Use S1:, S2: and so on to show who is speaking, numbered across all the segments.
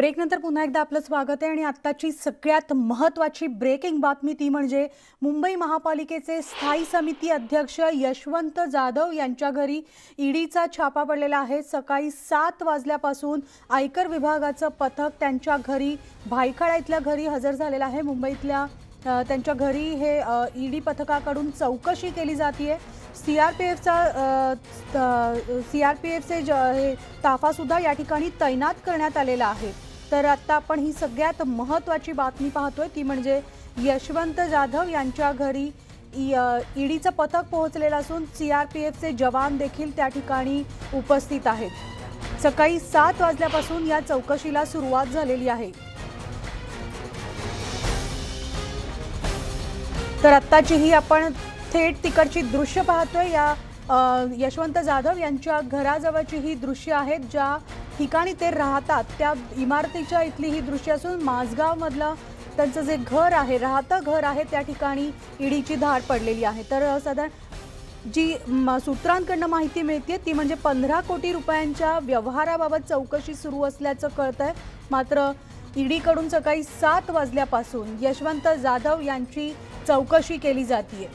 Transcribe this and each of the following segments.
S1: ब्रेकनंतर पुन्हा एकदा आपलं स्वागत आहे आणि आत्ताची सगळ्यात महत्त्वाची ब्रेकिंग बातमी ती म्हणजे मुंबई महापालिकेचे स्थायी समिती अध्यक्ष यशवंत जाधव यांच्या घरी ईडीचा छापा पडलेला आहे। सकाळी 7 वाजल्यापासून आयकर विभागाचं पथक त्यांच्या घरी भायखळा इथल्या घरी हजर झालेलं आहे। मुंबईतल्या त्यांच्या घरी हे ईडी पथकाकडून चौकशी केली जाते। सीआरपीएफचे हे ताफासुद्धा या ठिकाणी तैनात करण्यात आलेला आहे। तर आता आपण ही सगळ्यात महत्त्वाची बातमी पाहतोय ती म्हणजे यशवंत जाधव यांच्या घरी ईडीचं पथक पोहोचलेलं असून सीआरपीएफचे जवान देखील त्या ठिकाणी उपस्थित आहेत। सकाळी 7 वाजल्यापासून या चौकशीला सुरुवात झालेली आहे। तर आत्ताची ही आपण थेट तिकडची दृश्य पाहतोय। या यशवंत जाधव यांच्या घराजवळची ही दृश्य आहेत, ज्या ठिकाणी ते राहतात त्या इमारतीच्या इथली ही दृश्य असून माझगाव मधलं त्यांचं जे घर आहे, राहतं घर आहे, त्या ठिकाणी ईडीची धाड पडलेली आहे। तर साधारण जी सूत्रांकडून माहिती मिळते ती म्हणजे 15 कोटी रुपयांच्या व्यवहाराबाबत चौकशी सुरू असल्याचं कळतंय। मात्र ईडीकडून सकाळी 7 वाजल्यापासून यशवंत जाधव यांची चौकशी केली जाते।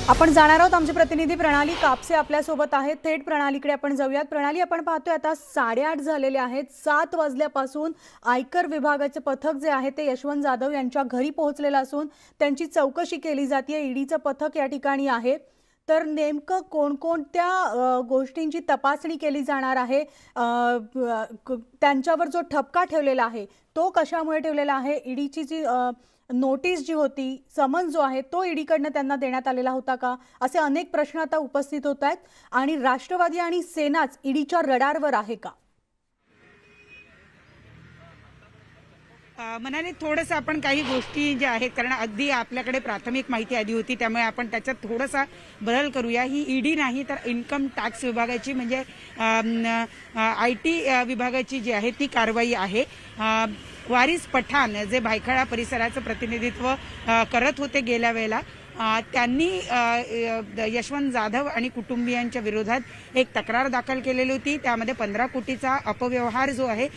S1: आपण जाणार आहोत, आमचे प्रतिनिधी प्रणाली कापसे आपल्या सोबत आहेत। थेट प्रणालीकडे आपण जाऊयात। प्रणाली, आपण पाहतोय आता 8:30 झालेले आहेत। 7 वाजल्यापासून आयकर विभागाचे पथक जे आहे ते यशवंत जाधव यांच्या घरी पोहोचलेलं असून त्यांची चौकशी केली जाते। ईडीचं पथक या ठिकाणी आहे। तर नेमकं कोणकोणत्या गोष्टींची तपासणी केली जाणार आहे, त्यांच्यावर जो ठपका ठेवलेला आहे तो कशामुळे ठेवलेला आहे, ईडीची जी नोटीस जी होती, समन जो आहे तो ईडीकडनं त्यांना देण्यात आलेला होता का, असे अनेक प्रश्न आता उपस्थित होत आहेत। आणि राष्ट्रवादी आणि सेनाच ईडीच्या रडारवर आहे का?
S2: मनाने थोडंसं आपण काही गोष्टी ज्या आहेत, कारण अगदी आपल्याकडे प्राथमिक माहिती आधी होती त्यामुळे आपण त्याच्यात थोडासा बदल करूया। ही ईडी नाही तर इन्कम टॅक्स विभागाची म्हणजे IT विभागाची जी आहे ती कारवाई आहे। वारिस पठाण जे भायखळा परिसराचं प्रतिनिधित्व करत होते गेल्या वेळेला, त्यांनी यशवंत जाधव आणि कुटुंबियांच्या विरोधात एक तक्रार दाखल केलेली होती। त्यामध्ये 15 कोटीचा अपव्यवहार जो आहे,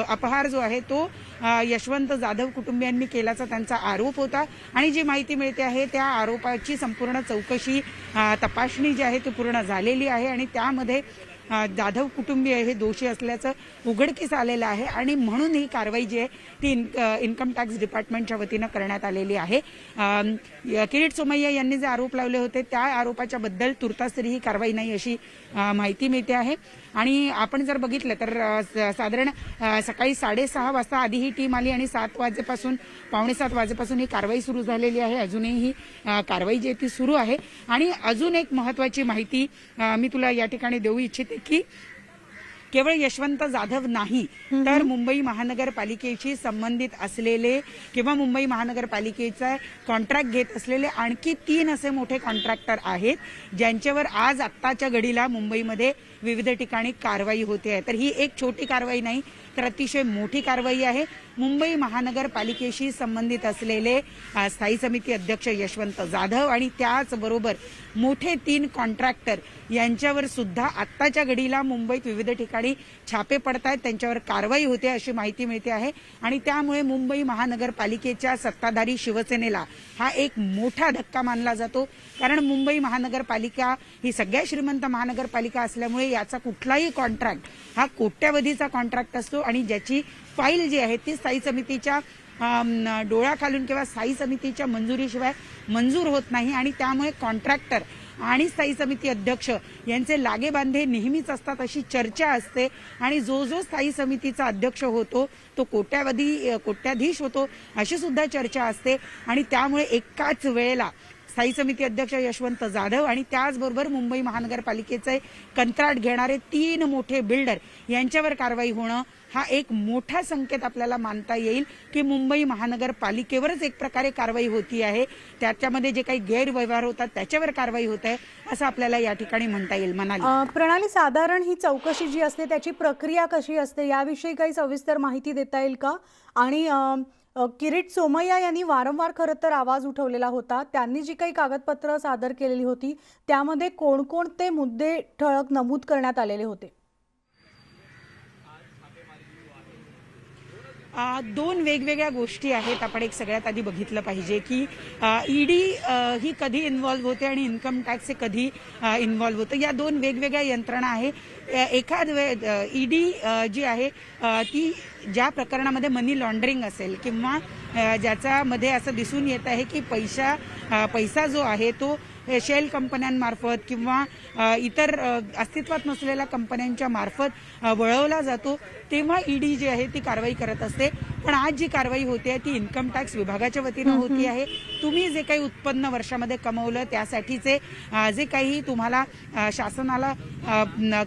S2: अपहार जो आहे तो यशवंत जाधव कुटुंबियांनी केल्याचा त्यांचा आरोप होता। आणि जी माहिती मिळते आहे त्या आरोपाची संपूर्ण चौकशी, तपासणी जी आहे ती पूर्ण झालेली आहे आणि त्यामध्ये जाधव कुटुंबीय हे दोषी असल्याचं उघडकीस आलेलं आहे आणि म्हणून ही कारवाई जी आहे ती इन्कम टॅक्स डिपार्टमेंटच्या वतीनं करण्यात आलेली आहे। किरीट सोमय्या यांनी जे आरोप लावले होते त्या आरोपाच्या बद्दल तुर्तास तरी ही कारवाई नाही अशी माहिती मिळते आहे। आणि आपण जर बघितलं तर साधारण सकाळी 6:30 वाजता आधी ही टीम आली आणि 7 वाजेपासून 6:45 वाजेपासून ही कारवाई सुरू झालेली आहे। अजूनही ही कारवाई जी आहे ती सुरू आहे। आणि अजून एक महत्त्वाची माहिती मी तुला या ठिकाणी देऊ इच्छिते की केवळ यशवंत जाधव नाही तर मुंबई महानगरपालिकेशी संबंधित असलेले किंवा मुंबई महानगरपालिकेचा कॉन्ट्रॅक्ट घेत असलेले आणखी 3 असे मोठे कॉन्ट्रॅक्टर आहेत, ज्यांच्यावर आज आत्ताच्या घडीला मुंबईमध्ये विविध ठिकाणी कारवाई होते आहे। तर ही एक छोटी कारवाई नाही तर अतिशय मोठी कारवाई आहे। मुंबई महानगरपालिकेशी संबंधित असलेले स्थायी समिती अध्यक्ष यशवंत जाधव आणि त्याचबरोबर मोठे 3 कॉन्ट्रॅक्टर यांच्यावर सुद्धा आत्ताच्या घडीला मुंबईत विविध ठिकाणी छापे पडत आहेत, त्यांच्यावर कारवाई होते अशी माहिती मिळते आहे। आणि त्यामुळे मुंबई महानगरपालिकेच्या सत्ताधारी शिवसेनेला हा एक मोठा धक्का मानला जातो, कारण मुंबई महानगरपालिका ही सगळ्यात श्रीमंत महानगरपालिका असल्यामुळे याचा कुठलाही कॉन्ट्रॅक्ट हा कोट्यवधीचा कॉन्ट्रॅक्ट असतो आणि ज्याची फाईल जी आहे ती स्थायी समितीच्या डोळ्याखालून किंवा स्थायी समितीच्या मंजुरीशिवाय मंजूर होत नाही। आणि त्यामुळे कॉन्ट्रॅक्टर आणि स्थायी समिती अध्यक्ष यांचे लागेबांधे नेहमीच असतात अशी चर्चा असते। आणि जो स्थायी समितीचा अध्यक्ष होतो तो कोट्याधीश होतो अशी सुद्धा चर्चा असते। आणि त्यामुळे एकाच वेळेला स्थायी समिती अध्यक्ष यशवंत जाधव आणि त्याचबरोबर मुंबई महानगरपालिकेचे कंत्राट घेणारे 3 मोठे बिल्डर यांच्यावर कारवाई होणं हा एक मोठा संकेत आपल्याला मानता येईल की मुंबई महानगरपालिकेवरच एक प्रकारे कारवाई होती आहे, त्याच्यामध्ये जे काही गैरव्यवहार होतात त्याच्यावर कारवाई होत आहे असं आपल्याला या ठिकाणी म्हणता येईल। म्हणाली
S1: प्रणाली, साधारण ही चौकशी जी असते त्याची प्रक्रिया कशी असते याविषयी काही सविस्तर माहिती देता येईल का? आणि किरीट सोमय्या यांनी वारंवार खरं तर आवाज उठवलेला होता, त्यांनी जी काही कागदपत्र सादर केलेली होती त्यामध्ये कोणकोणते मुद्दे ठळक नमूद करण्यात आलेले होते?
S2: दोन वेगवेगळ्या गोष्टी आहेत. आपण एक सगळ्यात आधी बघितलं पाहिजे की ईडी ही कधी इन्व्हॉल्व्ह होते आणि इन्कम टॅक्स हे कधी इन्व्हॉल्व्ह होतं. या दोन वेगवेगळ्या यंत्रणा आहे. एखाद ईडी जी आहे ती ज्या प्रकरणामध्ये मनी लॉन्ड्रिंग असेल किंवा ज्याच्यामध्ये असं दिसून येत आहे की पैसा जो आहे तो शेल कंपन्यांमार्फत किंवा इतर अस्तित्वात नसलेल्या कंपन्यांच्या मार्फत वळवला जातो, तेव्हा ईडी जी आहे ती कारवाई करत असते. पण आज जी कारवाई होते ती इन्कम टॅक्स विभागाच्या वतीनं होती आहे. तुम्ही जे काही उत्पन्न वर्षामध्ये कमवलं त्यासाठीचे जे काही तुम्हाला शासनाला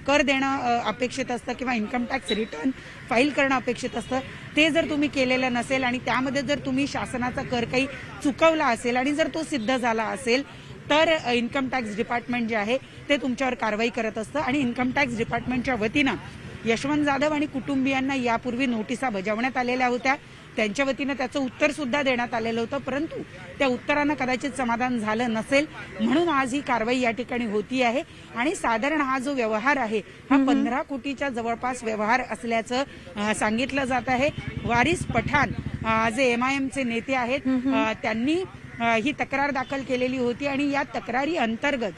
S2: कर देणं अपेक्षित असतं किंवा इन्कम टॅक्स रिटर्न फाईल करणं अपेक्षित असतं, ते जर तुम्ही केलेलं नसेल आणि त्यामध्ये जर तुम्ही शासनाचा कर काही चुकवला असेल आणि जर तो सिद्ध झाला असेल तर इन्कम टॅक्स डिपार्टमेंट जे आहे ते तुमच्यावर कारवाई करत असतं. आणि इन्कम टॅक्स डिपार्टमेंटच्या वतीनं यशवंत जाधव आणि कुटुंबियांना यापूर्वी नोटिसा बजावण्यात आलेल्या होत्या. त्यांच्या वतीनं त्याचं उत्तर सुद्धा देण्यात आलेलं होतं, परंतु त्या उत्तरानं कदाचित समाधान झालं नसेल म्हणून आज ही कारवाई या ठिकाणी होती आहे. आणि साधारण हा जो व्यवहार आहे हा 15 कोटीच्या जवळपास व्यवहार असल्याचं सांगितलं जात आहे. वारिस पठाण जे MIMचे नेते आहेत त्यांनी ही तक्रार दाखल केलेली होती आणि या तक्रारी अंतर्गत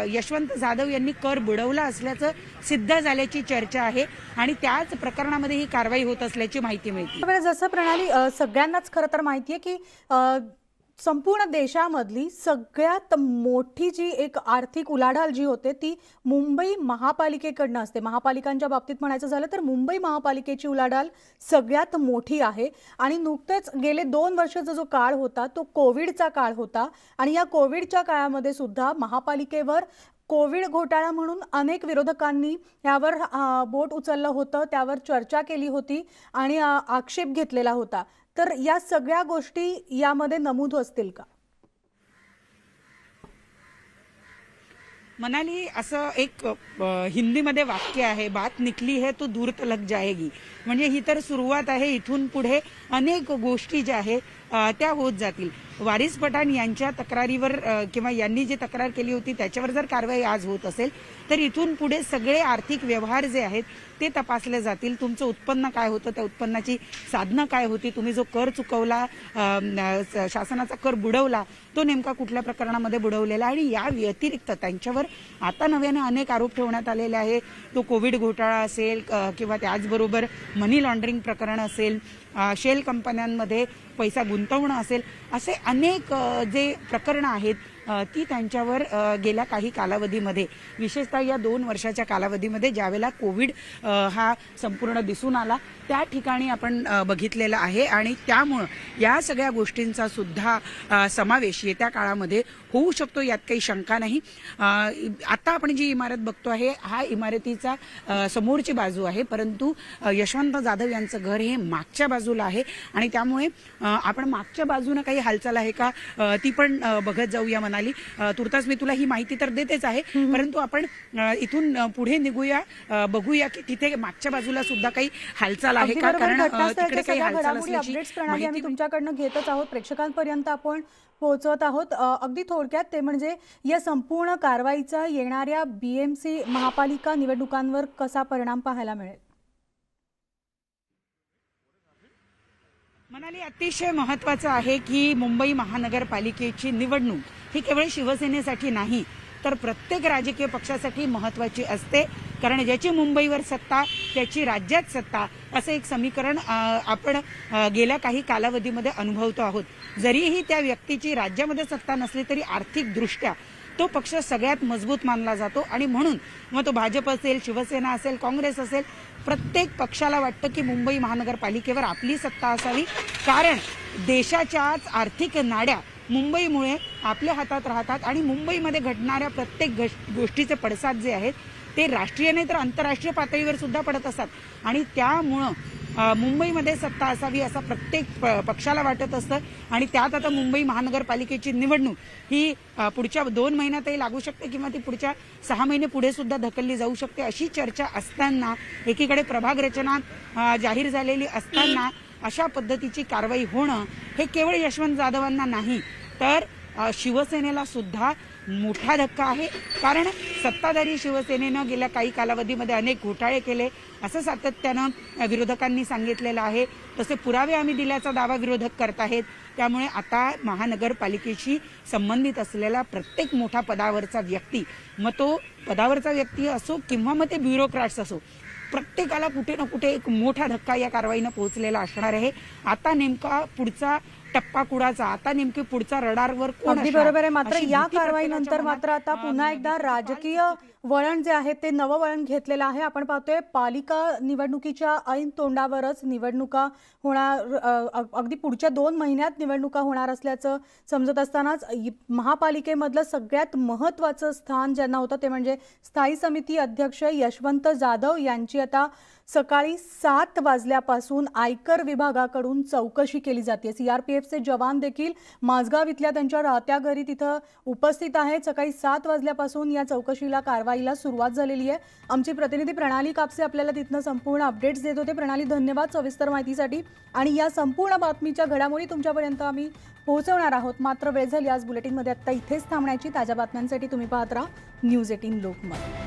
S2: यशवंत जाधव यांनी कर बुडवला असल्याचं सिद्ध झाल्याची चर्चा आहे आणि त्याच प्रकरणामध्ये ही कारवाई होत असल्याची माहिती मिळते.
S1: जसं प्रणाली सगळ्यांनाच खरं तर माहिती आहे की संपूर्ण देशामधली सगळ्यात मोठी जी एक आर्थिक उलाढाल जी होते ती मुंबई महापालिकेकडनं असते. महापालिकांच्या बाबतीत म्हणायचं झालं तर मुंबई महापालिकेची उलाढाल सगळ्यात मोठी आहे. आणि नुकतेच गेले 2 वर्षाचा जो काळ होता तो कोविडचा काळ होता आणि या कोविडच्या काळामध्ये सुद्धा महापालिकेवर कोविड घोटाळा म्हणून अनेक विरोधकांनी यावर बोट उचललं होतं, त्यावर चर्चा केली होती आणि आक्षेप घेतलेला होता. तर या सगळ्या गोष्टी यामध्ये नमूद असतील का?
S2: मनाली असं एक हिंदीमध्ये वाक्य आहे, बात निकली है तो दूर तलक जाएगी. म्हणजे ही तर सुरुवात आहे, इथून पुढे अनेक गोष्टी ज्या आहेत त्या होत जातील. वारिस पठाण यांच्या तक्रारीवर किंवा यांनी जी तक्रार केली होती त्याच्यावर जर कारवाई आज होत असेल तर इथून पुढे सगळे आर्थिक व्यवहार जे आहेत ते तपासले जातील. तुमचं उत्पन्न काय होतं, त्या उत्पन्नाची साधनं काय होती, तुम्ही जो कर चुकवला, शासनाचा कर बुडवला तो नेमका कुठल्या प्रकरणामध्ये बुडवलेला. आणि या व्यतिरिक्त त्यांच्यावर आता नव्याने अनेक आरोप ठेवण्यात आलेले आहे. तो कोविड घोटाळा असेल किंवा त्याचबरोबर मनी लॉन्ड्रिंग प्रकरण असेल, शेल कंपन्यांमध्ये पैसा गुंतवणं असेल, असे अनेक जे प्रकरणं आहेत ती त्यांच्यावर गेल्या काही कालावधीमध्ये विशेषतः या 2 वर्षाच्या कालावधीमध्ये ज्यावेळेला कोविड हा संपूर्ण दिसून आला त्या ठिकाणी आपण बघितलेला आहे. आणि त्यामुळं या सगळ्या गोष्टींचा सुद्धा समावेश येत्या काळामध्ये होऊ शकतो, यात काही शंका नाही. आता आपण जी इमारत बघतो आहे हा इमारतीचा समोरची बाजू आहे, परंतु यशवंत जाधव यांचं घर हे मागच्या बाजूला आहे आणि त्यामुळे आपण मागच्या बाजूनं काही हालचाल आहे का ती पण बघत जाऊया मनाली. तुर्तास मी तुला ही माहिती तर देतेच आहे, परंतु आपण इथून पुढे निघूया, बघूया की तिथे मागच्या बाजूला सुद्धा काही हालचाल आहे का, कारण तिकडे काही हालचाल असल्याची
S1: प्रणाली आम्ही तुमच्याकडनं घेतच आहोत, प्रेक्षकांपर्यंत आपण पोहोचवत आहोत. अगदी थोडक्यात ते म्हणजे या संपूर्ण कारवाईचा येणाऱ्या BMC महापालिका निवडणुकांवर कसा परिणाम पाहायला मिळेल?
S2: मनाली अतिशय महत्त्वाचं आहे की मुंबई महानगरपालिकेची निवडणूक ही केवळ शिवसेनेसाठी नाही तर प्रत्येक राजकीय पक्षासाठी महत्त्वाची असते, कारण ज्याची मुंबईवर सत्ता त्याची राज्यात सत्ता असं एक समीकरण आपण गेल्या काही कालावधीमध्ये अनुभवतो आहोत. जरीही त्या व्यक्तीची राज्यामध्ये सत्ता नसली तरी आर्थिकदृष्ट्या तो पक्ष सगळ्यात मजबूत मानला जातो आणि म्हणून मग तो भाजप असेल, शिवसेना असेल, काँग्रेस असेल, प्रत्येक पक्षाला वाटतं की मुंबई महानगरपालिकेवर आपली सत्ता असावी, कारण देशाच्याच आर्थिक नाड्या मुंबईमुळे आपल्या हातात राहतात आणि मुंबईमध्ये घडणाऱ्या प्रत्येक गोष्टीचे पडसाद जे आहेत ते राष्ट्रीय नाही तर आंतरराष्ट्रीय पातळीवर सुद्धा पडत असतात. आणि त्यामुळं मुंबईमध्ये सत्ता असावी असं प्रत्येक पक्षाला वाटत असतं. आणि त्यात आता मुंबई महानगरपालिकेची निवडणूक ही पुढच्या 2 महिन्यातही लागू शकते किंवा ती पुढच्या 6 महिने पुढे सुद्धा ढकलली जाऊ शकते अशी चर्चा असताना, एकीकडे प्रभाग रचना जाहीर झालेली असताना अशा पद्धतीची कारवाई होणं हे केवळ यशवंत जाधवांना नाही तर शिवसेनेला सुद्धा मोठा धक्का आहे, कारण सत्ताधारी शिवसेनेनं गेल्या काही कालावधीमध्ये अनेक घोटाळे केले असं सातत्यानं विरोधकांनी सांगितलेलं आहे. तसे पुरावे आम्ही दिल्याचा दावा विरोधक करत आहेत. त्यामुळे आता महानगरपालिकेशी संबंधित असलेला प्रत्येक मोठा पदावरचा व्यक्ती, मग तो पदावरचा व्यक्ती असो किंवा मग ते ब्युरोक्रॅट्स असो, प्रत्येकाला कुठे ना कुठे एक मोठा धक्का या कारवाईनं पोहोचलेला असणार आहे. आता नेमका पुढचा टप्पा कुणाचा, आता नेमके पुढचा रडारवर कोण
S1: अगदी
S2: असणार?
S1: बरोबर आहे. मात्र
S2: अशी
S1: या
S2: भीती
S1: कारवाईनंतर
S2: प्रत्येकाच्या
S1: मात्र आता
S2: मनात,
S1: पुन्हा एकदा राजकीय वळण जे आहे ते नवं वळण घेतलेलं आहे. आपण पाहतोय पालिका निवडणुकीच्या ऐन तोंडावरच निवडणुका होणार, अगदी पुढच्या 2 महिन्यात निवडणुका होणार असल्याचं समजत असतानाच महापालिकेमधलं सगळ्यात महत्त्वाचं स्थान ज्यांना होतं ते म्हणजे स्थायी समिती अध्यक्ष यशवंत जाधव यांची आता सकाळी 7 वाजल्यापासून आयकर विभागाकडून चौकशी केली जाते. सीआरपीएफचे जवान देखील माझगाव इथल्या त्यांच्या राहत्या घरी तिथं उपस्थित आहेत. सकाळी 7 वाजल्यापासून या चौकशीला कारवाईला सुरुवात झालेली आहे. आमची प्रतिनिधी प्रणाली कापसे आपल्याला तिथनं संपूर्ण अपडेट्स देत होते. प्रणाली, धन्यवाद सविस्तर माहितीसाठी. आणि या संपूर्ण बातमीच्या घडामोडी तुमच्यापर्यंत आम्ही पोहोचवणार आहोत. मात्र वेळ झाली आज बुलेटिनमध्ये आत्ता इथेच थांबण्याची. ताज्या बातम्यांसाठी तुम्ही पाहत राहा न्यूज 18 लोकमत.